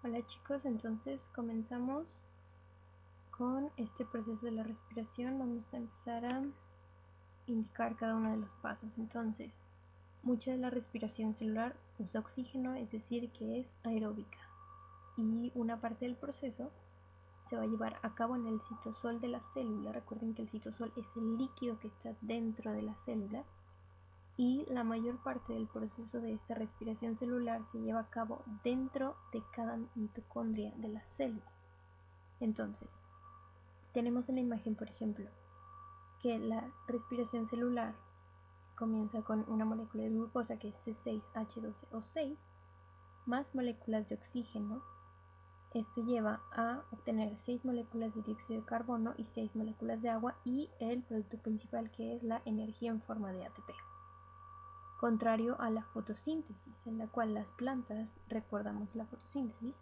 Hola chicos, entonces comenzamos con este proceso de la respiración. Vamos a empezar a indicar cada uno de los pasos. Entonces, mucha de la respiración celular usa oxígeno, es decir, que es aeróbica. Y una parte del proceso se va a llevar a cabo en el citosol de la célula. Recuerden que el citosol es el líquido que está dentro de la célula. Y la mayor parte del proceso de esta respiración celular se lleva a cabo dentro de cada mitocondria de la célula. Entonces, tenemos en la imagen, por ejemplo, que la respiración celular comienza con una molécula de glucosa que es C6H12O6 más moléculas de oxígeno. Esto lleva a obtener 6 moléculas de dióxido de carbono y 6 moléculas de agua y el producto principal, que es la energía en forma de ATP. Contrario a la fotosíntesis, en la cual las plantas, recordamos la fotosíntesis,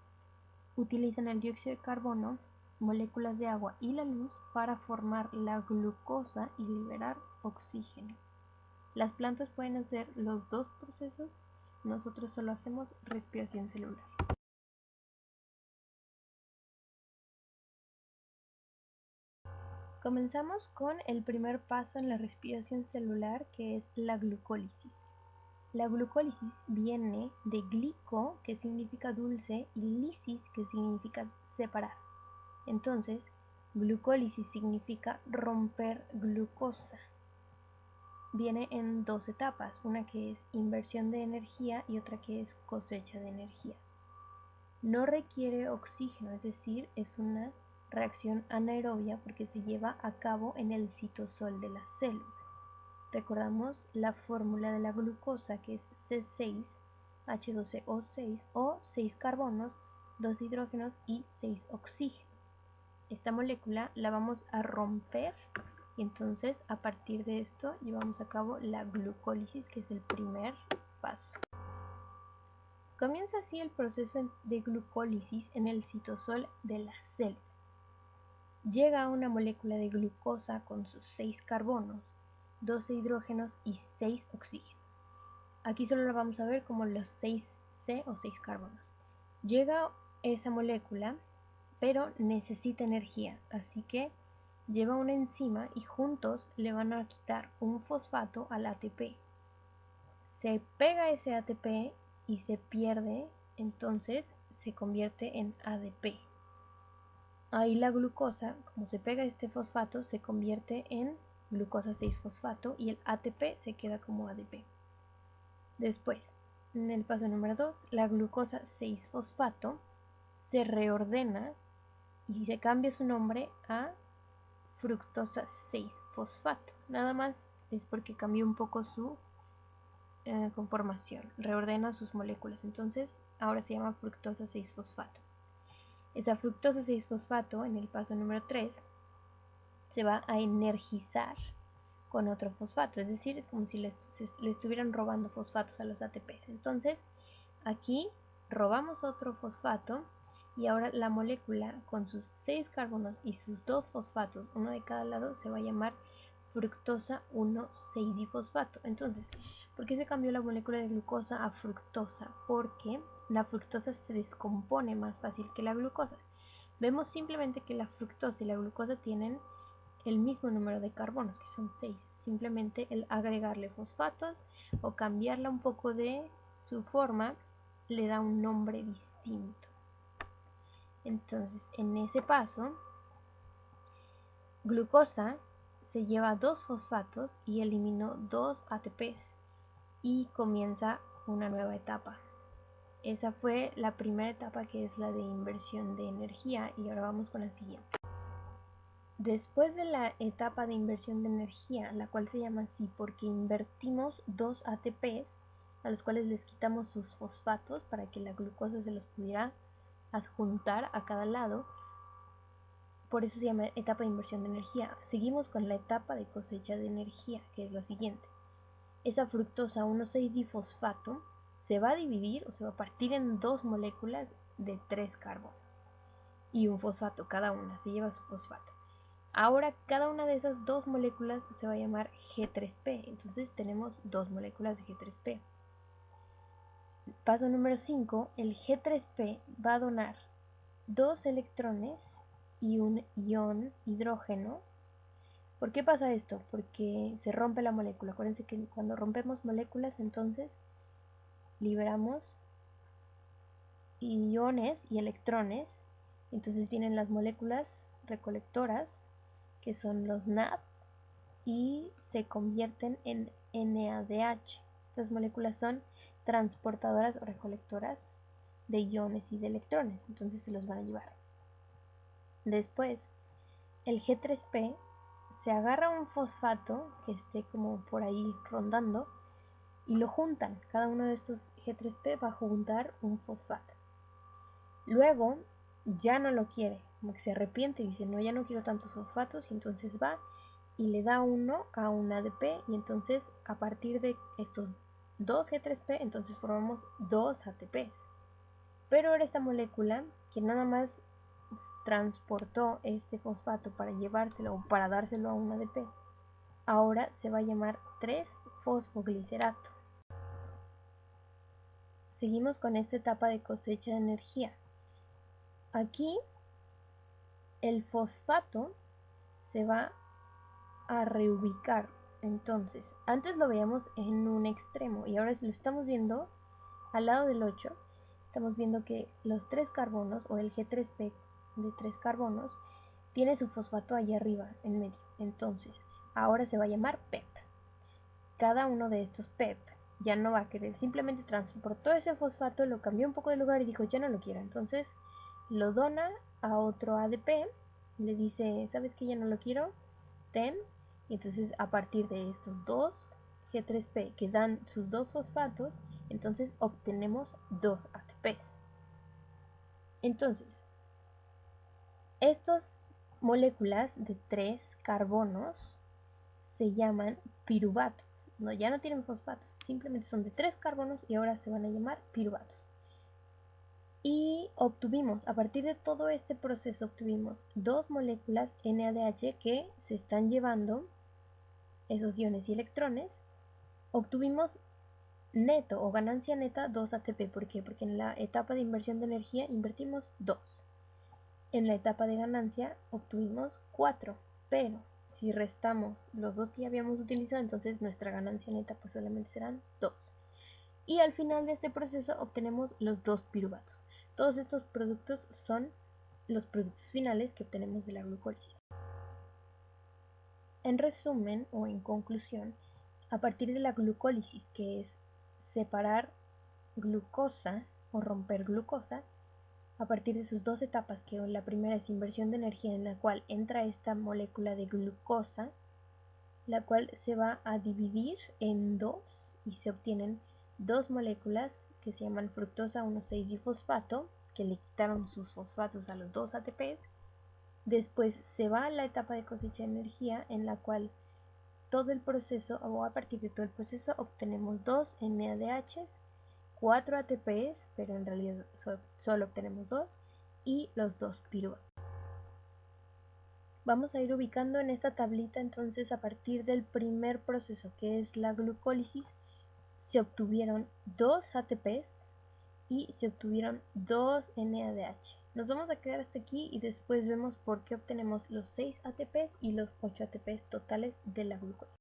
utilizan el dióxido de carbono, moléculas de agua y la luz para formar la glucosa y liberar oxígeno. Las plantas pueden hacer los dos procesos, nosotros solo hacemos respiración celular. Comenzamos con el primer paso en la respiración celular, que es la glucólisis. La glucólisis viene de glico, que significa dulce, y lisis, que significa separar. Entonces, glucólisis significa romper glucosa. Viene en dos etapas, una que es inversión de energía y otra que es cosecha de energía. No requiere oxígeno, es decir, es una reacción anaerobia porque se lleva a cabo en el citosol de la célula. Recordamos la fórmula de la glucosa, que es C6H12O6 o 6 carbonos, 2 hidrógenos y 6 oxígenos. Esta molécula la vamos a romper y entonces a partir de esto llevamos a cabo la glucólisis, que es el primer paso. Comienza así el proceso de glucólisis en el citosol de la célula. Llega una molécula de glucosa con sus 6 carbonos, 12 hidrógenos y 6 oxígenos. Aquí solo lo vamos a ver como los 6C o 6 carbonos. Llega esa molécula, pero necesita energía, así que lleva una enzima y juntos le van a quitar un fosfato al ATP. Se pega ese ATP y se pierde, entonces se convierte en ADP. Ahí la glucosa, como se pega este fosfato, se convierte en glucosa 6-fosfato y el ATP se queda como ADP. Después, en el paso número 2, la glucosa 6-fosfato se reordena y se cambia su nombre a fructosa 6-fosfato. Nada más es porque cambió un poco su conformación, reordena sus moléculas, entonces ahora se llama fructosa 6-fosfato. Esa fructosa 6-fosfato en el paso número 3 se va a energizar con otro fosfato, es decir, es como si le estuvieran robando fosfatos a los ATPs. Entonces aquí robamos otro fosfato y ahora la molécula con sus 6 carbonos y sus 2 fosfatos, uno de cada lado, se va a llamar fructosa 1,6-difosfato. Entonces, ¿por qué se cambió la molécula de glucosa a fructosa? Porque la fructosa se descompone más fácil que la glucosa. Vemos simplemente que la fructosa y la glucosa tienen el mismo número de carbonos, que son 6. Simplemente el agregarle fosfatos o cambiarla un poco de su forma le da un nombre distinto. Entonces, en ese paso, glucosa se lleva 2 fosfatos y eliminó 2 ATPs y comienza una nueva etapa. Esa fue la primera etapa, que es la de inversión de energía, y ahora vamos con la siguiente. Después de la etapa de inversión de energía, la cual se llama así porque invertimos 2 ATPs a los cuales les quitamos sus fosfatos para que la glucosa se los pudiera adjuntar a cada lado, por eso se llama etapa de inversión de energía. Seguimos con la etapa de cosecha de energía, que es la siguiente. Esa fructosa 1,6-difosfato se va a dividir o se va a partir en 2 moléculas de 3 carbonos y un fosfato, cada una se lleva su fosfato. Ahora cada una de esas 2 moléculas se va a llamar G3P, entonces tenemos 2 moléculas de G3P. Paso número 5, el G3P va a donar 2 electrones y un ion hidrógeno. ¿Por qué pasa esto? Porque se rompe la molécula. Acuérdense que cuando rompemos moléculas, entonces liberamos iones y electrones. Entonces vienen las moléculas recolectoras, que son los NAD, y se convierten en NADH. Estas moléculas son transportadoras o recolectoras de iones y de electrones, entonces se los van a llevar. Después, el G3P se agarra un fosfato que esté como por ahí rondando y lo juntan. Cada uno de estos G3P va a juntar un fosfato. Luego ya no lo quiere, como que se arrepiente y dice, no, ya no quiero tantos fosfatos, y entonces va y le da uno a un ADP, y entonces a partir de estos dos G3P, entonces formamos dos ATPs. Pero ahora esta molécula, que nada más transportó este fosfato para llevárselo o para dárselo a un ADP, ahora se va a llamar 3-fosfoglicerato. Seguimos con esta etapa de cosecha de energía. Aquí el fosfato se va a reubicar. Entonces, antes lo veíamos en un extremo y ahora lo estamos viendo al lado del 8. Estamos viendo que los 3 carbonos o el G3P de 3 carbonos tiene su fosfato allá arriba en medio. Entonces, ahora se va a llamar PEP. Cada uno de estos PEP ya no va a querer, simplemente transportó ese fosfato, lo cambió un poco de lugar y dijo ya no lo quiero. Entonces lo dona a otro ADP, le dice, ¿sabes que ya no lo quiero? Ten. Y entonces a partir de estos dos G3P que dan sus dos fosfatos, entonces obtenemos dos ATPs. Entonces, estas moléculas de 3 carbonos se llaman piruvatos. No, ya no tienen fosfatos, simplemente son de 3 carbonos y ahora se van a llamar piruvatos. Y obtuvimos, a partir de todo este proceso, obtuvimos dos moléculas NADH que se están llevando esos iones y electrones. Obtuvimos neto o ganancia neta 2 ATP. ¿Por qué? Porque en la etapa de inversión de energía invertimos 2. En la etapa de ganancia obtuvimos 4, pero si restamos los dos que ya habíamos utilizado, entonces nuestra ganancia neta pues solamente serán 2. Y al final de este proceso obtenemos los 2 piruvatos. Todos estos productos son los productos finales que obtenemos de la glucólisis. En resumen o en conclusión, a partir de la glucólisis, que es separar glucosa o romper glucosa, a partir de sus dos etapas, que la primera es inversión de energía, en la cual entra esta molécula de glucosa, la cual se va a dividir en dos y se obtienen dos moléculas que se llaman fructosa 1,6-difosfato, que le quitaron sus fosfatos a los dos ATPs. Después se va a la etapa de cosecha de energía, en la cual todo el proceso, o a partir de todo el proceso, obtenemos dos NADHs, 4 ATPs, pero en realidad solo obtenemos 2, y los 2 piruvatos. Vamos a ir ubicando en esta tablita entonces a partir del primer proceso, que es la glucólisis, se obtuvieron 2 ATPs y se obtuvieron 2 NADH. Nos vamos a quedar hasta aquí y después vemos por qué obtenemos los 6 ATPs y los 8 ATPs totales de la glucólisis.